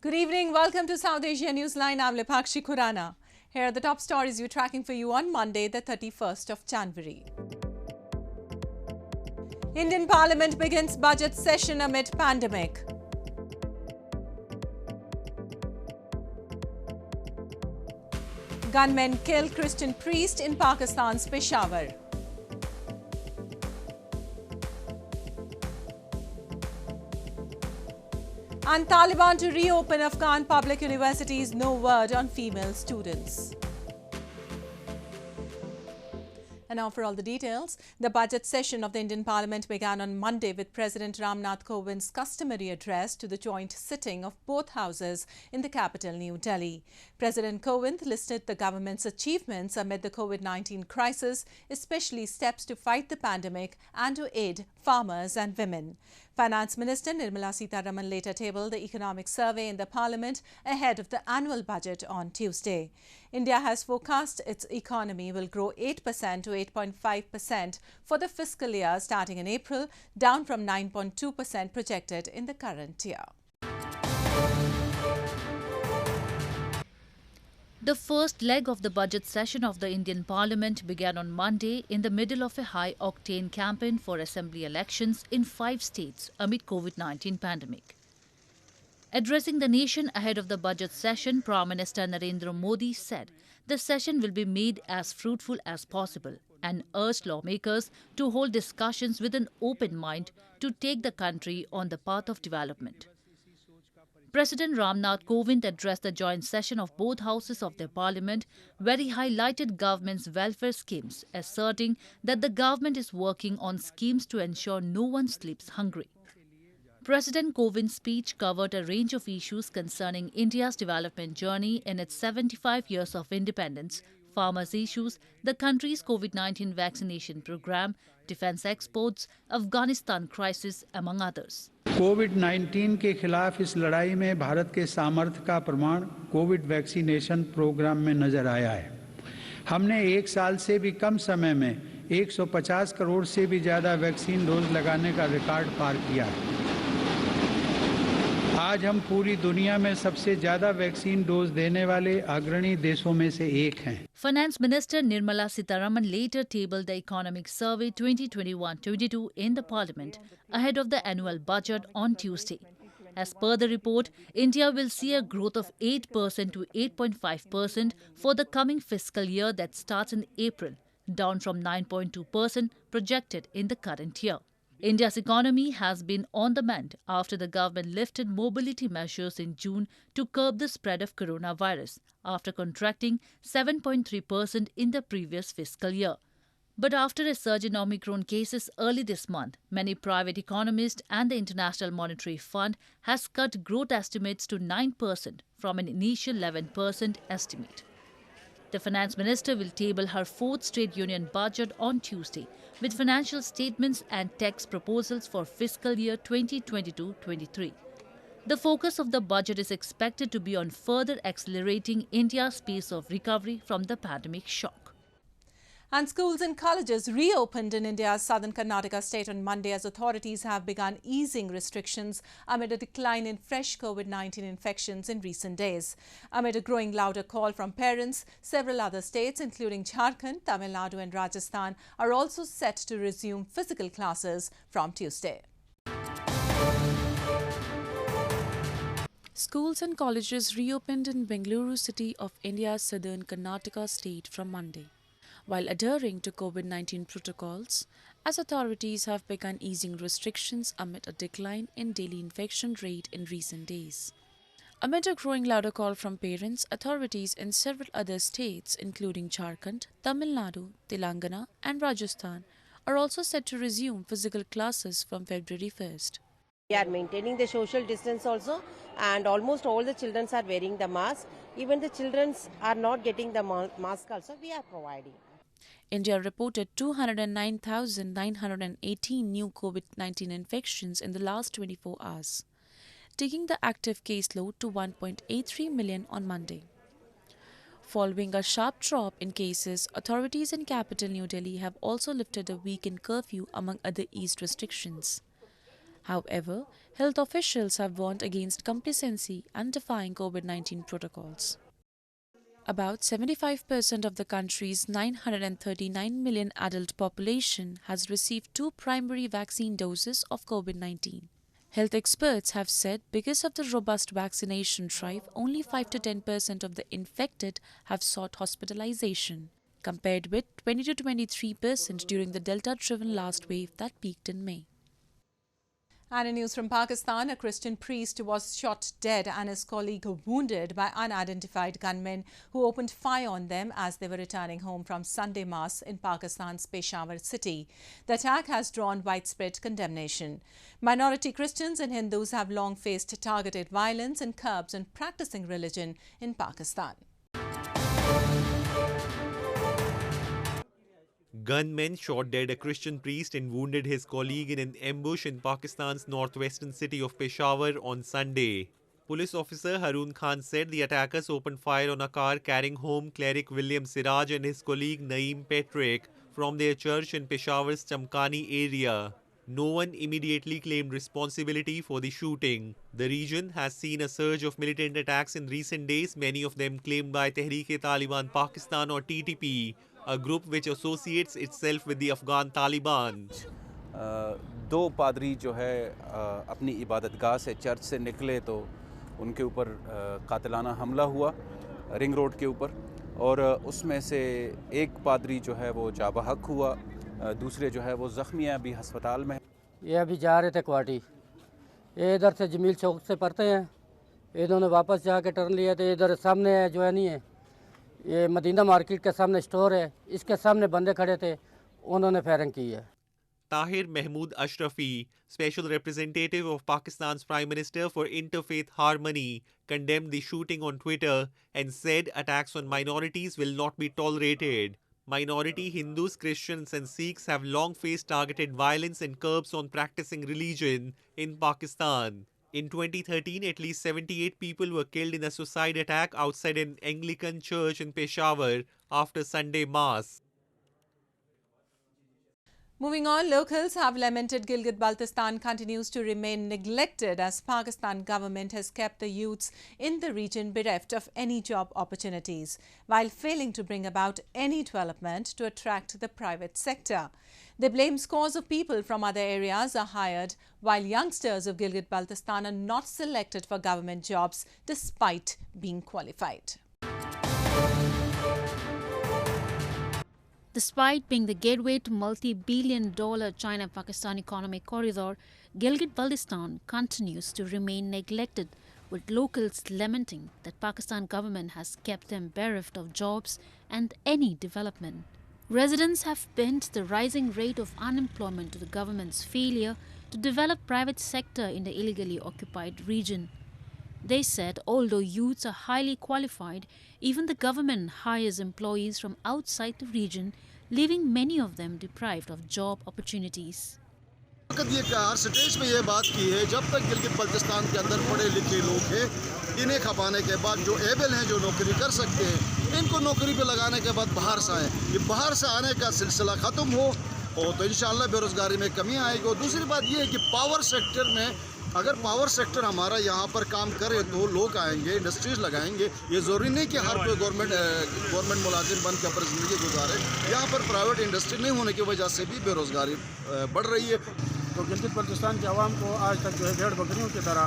Good evening. Welcome to South Asia Newsline. I'm Lipakshi Khurana. Here are the top stories we're tracking for you on Monday, the 31st of January. Indian Parliament begins budget session amid pandemic. Gunmen kill Christian priest in Pakistan's Peshawar. And Taliban to reopen Afghan public universities, no word on female students. And now for all the details. The budget session of the Indian Parliament began on Monday with President Ram Nath Kovind's customary address to the joint sitting of both houses in the capital, New Delhi. President Kovind listed the government's achievements amid the COVID-19 crisis, especially steps to fight the pandemic and to aid farmers and women. Finance Minister Nirmala Sitharaman later tabled the economic survey in the Parliament ahead of the annual budget on Tuesday. India has forecast its economy will grow 8% to 8.5% for the fiscal year starting in April, down from 9.2% projected in the current year. The first leg of the budget session of the Indian Parliament began on Monday in the middle of a high-octane campaign for assembly elections in 5 states amid COVID-19 pandemic. Addressing the nation ahead of the budget session, Prime Minister Narendra Modi said the session will be made as fruitful as possible and urged lawmakers to hold discussions with an open mind to take the country on the path of development. President Ram Nath Kovind addressed the joint session of both houses of the parliament, where he highlighted government's welfare schemes, asserting that the government is working on schemes to ensure no one sleeps hungry. President Kovind's speech covered a range of issues concerning India's development journey in its 75 years of independence, farmers' issues, the country's COVID-19 vaccination program, defense exports, Afghanistan crisis, among others. कोविड-19 के खिलाफ इस लड़ाई में भारत के सामर्थ्य का प्रमाण Covid vaccination programme में नजर आया है। हमने 1 साल से भी कम समय में 150 करोड़ से भी ज़्यादा वैक्सीन डोज लगाने का रिकॉर्ड पार किया है। आज हम पूरी दुनिया में सबसे ज़्यादा वैक्सीन डोज देने वाले अग्रणी देशों में से एक हैं। Finance Minister Nirmala Sitharaman later tabled the Economic Survey 2021-22 in the Parliament ahead of the annual budget on Tuesday. As per the report, India will see a growth of 8% to 8.5% for the coming fiscal year that starts in April, down from 9.2% projected in the current year. India's economy has been on the mend after the government lifted mobility measures in June to curb the spread of coronavirus, after contracting 7.3% in the previous fiscal year. But after a surge in Omicron cases early this month, many private economists and the International Monetary Fund has cut growth estimates to 9% from an initial 11% estimate. The Finance Minister will table her 4th State Union budget on Tuesday, with financial statements and tax proposals for fiscal year 2022-23. The focus of the budget is expected to be on further accelerating India's pace of recovery from the pandemic shock. And schools and colleges reopened in India's southern Karnataka state on Monday as authorities have begun easing restrictions amid a decline in fresh COVID-19 infections in recent days. Amid a growing louder call from parents, several other states, including Jharkhand, Tamil Nadu and Rajasthan, are also set to resume physical classes from Tuesday. Schools and colleges reopened in Bengaluru city of India's southern Karnataka state from Monday, while adhering to COVID-19 protocols, as authorities have begun easing restrictions amid a decline in daily infection rate in recent days. Amid a growing louder call from parents, authorities in several other states, including Jharkhand, Tamil Nadu, Telangana and Rajasthan, are also set to resume physical classes from February 1st. We are maintaining the social distance also, and almost all the children are wearing the mask. Even the children are not getting the mask also, we are providing. India reported 209,918 new COVID-19 infections in the last 24 hours, taking the active caseload to 1.83 million on Monday. Following a sharp drop in cases, authorities in capital New Delhi have also lifted a weekend curfew among other eased restrictions. However, health officials have warned against complacency and defying COVID-19 protocols. About 75% of the country's 939 million adult population has received 2 primary vaccine doses of COVID-19. Health experts have said because of the robust vaccination drive, only 5 to 10% of the infected have sought hospitalization, compared with 20 to 23% during the Delta-driven last wave that peaked in May. And in news from Pakistan, a Christian priest was shot dead and his colleague wounded by unidentified gunmen who opened fire on them as they were returning home from Sunday Mass in Pakistan's Peshawar city. The attack has drawn widespread condemnation. Minority Christians and Hindus have long faced targeted violence and curbs on practicing religion in Pakistan. Gunmen shot dead a Christian priest and wounded his colleague in an ambush in Pakistan's northwestern city of Peshawar on Sunday. Police officer Harun Khan said the attackers opened fire on a car carrying home cleric William Siraj and his colleague Naeem Patrick from their church in Peshawar's Chamkani area. No one immediately claimed responsibility for the shooting. The region has seen a surge of militant attacks in recent days, many of them claimed by Tehreek-e-Taliban Pakistan or TTP, a group which associates itself with the Afghan Taliban. दो पादरी जो है अपनी इबादतगाह से church से निकले तो उनके ऊपर कातिलाना हमला हुआ रिंग रोड के ऊपर और उसमें से एक पादरी जो है वो जाबहक हुआ दूसरे जो है वो ज़ख्मी हैं अभी अस्पताल में। ये अभी जा रहे थे क्वाटी, ये इधर से जमील चौक से पढ़ते हैं, इन्होंने वापस जाके टर्न लिया तो इधर सामने जो है नहीं है, ये मदीना मार्केट के सामने स्टोर है, इसके सामने बंदे खड़े थे, उन्होंने फायरिंग की है। Tahir Mahmood Ashrafi, Special Representative of Pakistan's Prime Minister for Interfaith Harmony, condemned the shooting on Twitter and said attacks on minorities will not be tolerated. Minority Hindus, Christians and Sikhs have long faced targeted violence and curbs on practicing religion in Pakistan. In 2013, at least 78 people were killed in a suicide attack outside an Anglican church in Peshawar after Sunday Mass. Moving on, locals have lamented Gilgit-Baltistan continues to remain neglected as Pakistan government has kept the youths in the region bereft of any job opportunities, while failing to bring about any development to attract the private sector. They blame scores of people from other areas are hired, while youngsters of Gilgit-Baltistan are not selected for government jobs despite being qualified. Despite being the gateway to multi-billion-dollar China-Pakistan economic corridor, Gilgit-Baltistan continues to remain neglected, with locals lamenting that Pakistan government has kept them bereft of jobs and any development. Residents have pinned the rising rate of unemployment to the government's failure to develop private sector in the illegally occupied region. They said although youths are highly qualified, even the government hires employees from outside the region, leaving many of them deprived of job opportunities. ये हर stage पे ये बात की है जब तक गिलगित बल्तिस्तान के अंदर पढ़े लिखे लोग हैं इन्हें खपाने के बाद जो एबल हैं जो नौकरी कर सकते हैं इनको नौकरी पे लगाने के बाद बाहर से आए ये बाहर से आने का सिलसिला ख़त्म हो और तो इंशाअल्लाह बेरोज़गारी में कमी आएगी। और दूसरी बात ये है कि पावर सेक्टर में अगर पावर सेक्टर हमारा यहाँ पर काम करे तो लोग आएंगे इंडस्ट्रीज लगाएंगे। ये ज़रूरी नहीं कि हर कोई गवर्नमेंट मुलाजिम बन के अपनी ज़िंदगी गुजारे। यहाँ पर प्राइवेट इंडस्ट्री नहीं होने की वजह से भी बेरोज़गारी बढ़ रही है। तो गिलगित बल्तिस्तान के आवाम को आज तक जो है भेड़ बकरियों की तरह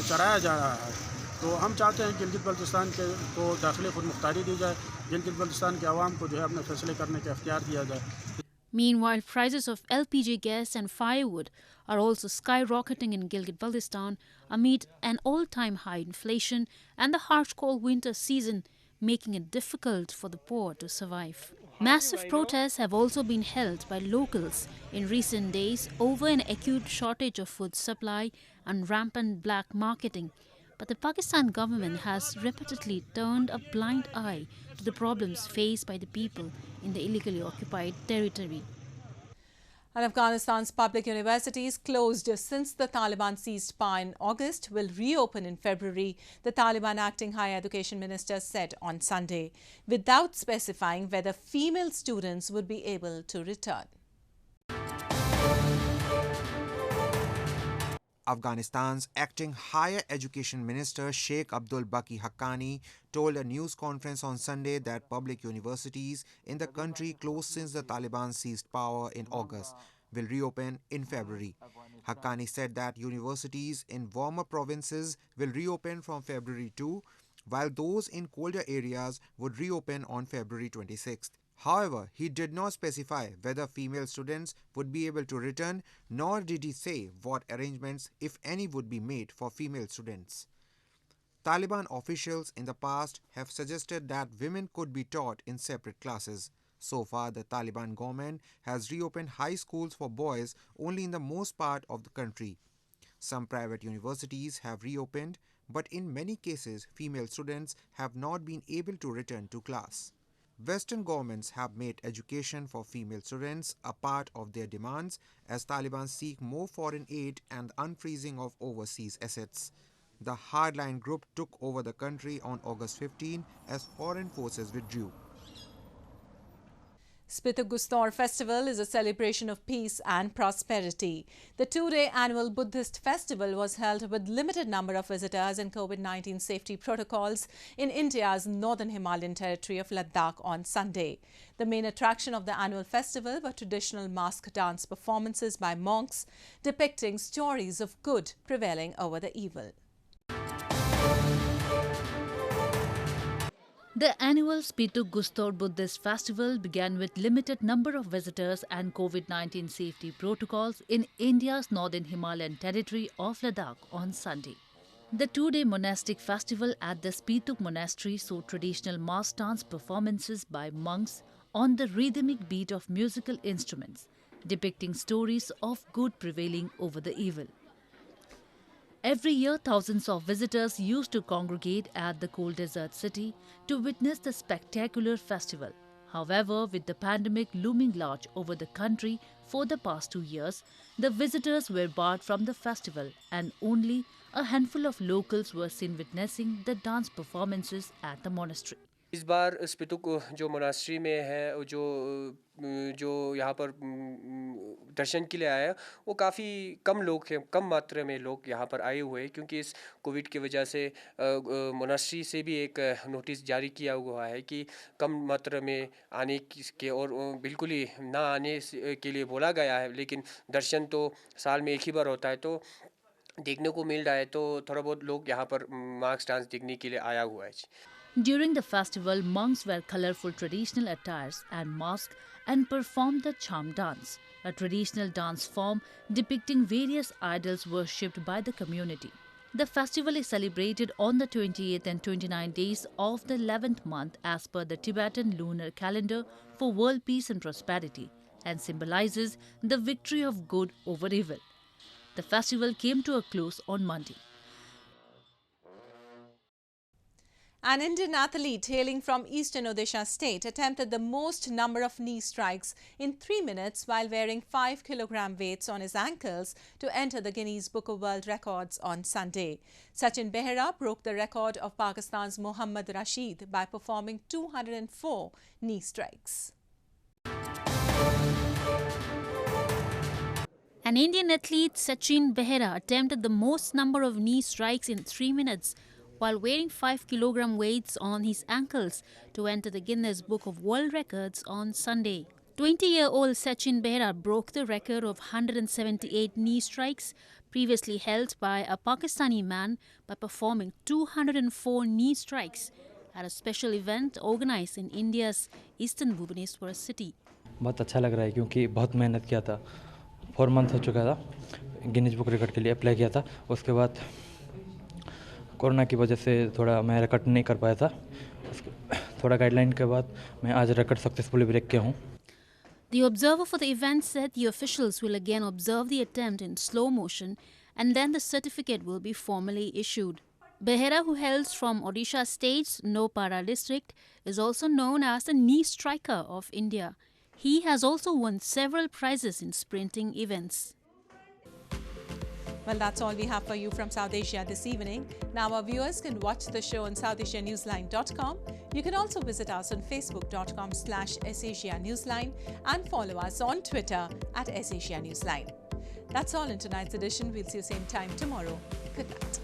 चराया जा रहा है। तो हम चाहते हैं गिलगित बल्तिस्तान के को दाखिली खुद मुख्तारी दी जाए, गिलगित बल्तिस्तान के आवाम को जो है अपने फैसले करने का इख्तियार दिया जाए। Meanwhile, prices of LPG gas and firewood are also skyrocketing in Gilgit-Baltistan amid an all-time high inflation and the harsh cold winter season, making it difficult for the poor to survive. Massive protests have also been held by locals in recent days over an acute shortage of food supply and rampant black marketing. But the Pakistan government has repeatedly turned a blind eye to the problems faced by the people in the illegally occupied territory. And Afghanistan's public universities closed since the Taliban seized power in August will reopen in February, the Taliban acting higher education minister said on Sunday, without specifying whether female students would be able to return. Afghanistan's acting Higher Education Minister Sheikh Abdul Baki Haqqani told a news conference on Sunday that public universities in the country closed since the Taliban seized power in August will reopen in February. Haqqani said that universities in warmer provinces will reopen from February 2, while those in colder areas would reopen on February 26th. However, he did not specify whether female students would be able to return, nor did he say what arrangements, if any, would be made for female students. Taliban officials in the past have suggested that women could be taught in separate classes. So far, the Taliban government has reopened high schools for boys only in the most part of the country. Some private universities have reopened, but in many cases, female students have not been able to return to class. Western governments have made education for female students a part of their demands as Taliban seek more foreign aid and unfreezing of overseas assets. The hardline group took over the country on August 15 as foreign forces withdrew. Spituk Gustor Festival is a celebration of peace and prosperity. The two-day annual Buddhist festival was held with limited number of visitors and COVID-19 safety protocols in India's northern Himalayan territory of Ladakh on Sunday. The main attraction of the annual festival were traditional mask dance performances by monks depicting stories of good prevailing over the evil. The annual Spituk Gustor Buddhist Festival began with limited number of visitors and COVID-19 safety protocols in India's northern Himalayan territory of Ladakh on Sunday. The two-day monastic festival at the Spituk Monastery saw traditional mass dance performances by monks on the rhythmic beat of musical instruments, depicting stories of good prevailing over the evil. Every year, thousands of visitors used to congregate at the cold desert city to witness the spectacular festival. However, with the pandemic looming large over the country for the past 2 years, the visitors were barred from the festival and only a handful of locals were seen witnessing the dance performances at the monastery. इस बार स्पितुक जो monastery में है जो यहाँ पर दर्शन के लिए आया वो काफ़ी कम लोग हैं, कम मात्रा में लोग यहाँ पर आए हुए हैं क्योंकि इस कोविड की वजह से मोनास्ट्री से भी एक नोटिस जारी किया हुआ है कि कम मात्रा में आने के और बिल्कुल ही ना आने के लिए बोला गया है, लेकिन दर्शन तो साल में एक ही बार होता है तो देखने को मिल रहा है, तो थोड़ा बहुत लोग यहाँ पर मार्क्स डांस देखने के लिए आया हुआ है. During the festival, monks wear colorful traditional attires and masks and performed the charm dance, a traditional dance form depicting various idols worshipped by the community. The festival is celebrated on the 28th and 29th days of the 11th month as per the Tibetan lunar calendar for world peace and prosperity and symbolizes the victory of good over evil. The festival came to a close on Monday. An Indian athlete hailing from eastern Odisha state attempted the most number of knee strikes in 3 minutes while wearing 5 kilogram weights on his ankles to enter the Guinness Book of World Records on Sunday. Sachin Behera broke the record of Pakistan's Mohammad Rashid by performing 204 knee strikes. An Indian athlete, Sachin Behera, attempted the most number of knee strikes in 3 minutes while wearing 5 kilogram weights on his ankles to enter the Guinness Book of World Records on Sunday. 20-year-old Sachin Behera broke the record of 178 knee strikes previously held by a Pakistani man by performing 204 knee strikes at a special event organized in India's eastern Bhubaneswar city. बहुत अच्छा लग रहा है क्योंकि बहुत मेहनत किया था. 4 मंथ हो चुका था, गिनीज बुक रिकॉर्ड के लिए अप्लाई किया था. उसके बाद कोरोना की वजह से थोड़ा मैं रिकॉर्ड नहीं कर पाया था. थोड़ा गाइडलाइन के बाद मैं आज रिकॉर्ड सक्सेसफुली ब्रेक किया हूँ. The observer for the event said the officials will again observe the attempt in slow motion and then the certificate will be formally issued. Behera, who hails from Odisha state's Nopara district, is also known as the knee striker of India. He has also won several prizes in sprinting events. Well, that's all we have for you from South Asia this evening. Now our viewers can watch the show on SouthAsiaNewsline.com. You can also visit us on Facebook.com/SAsiaNewsline and follow us on Twitter @SAsiaNewsline. That's all in tonight's edition. We'll see you same time tomorrow. Good night.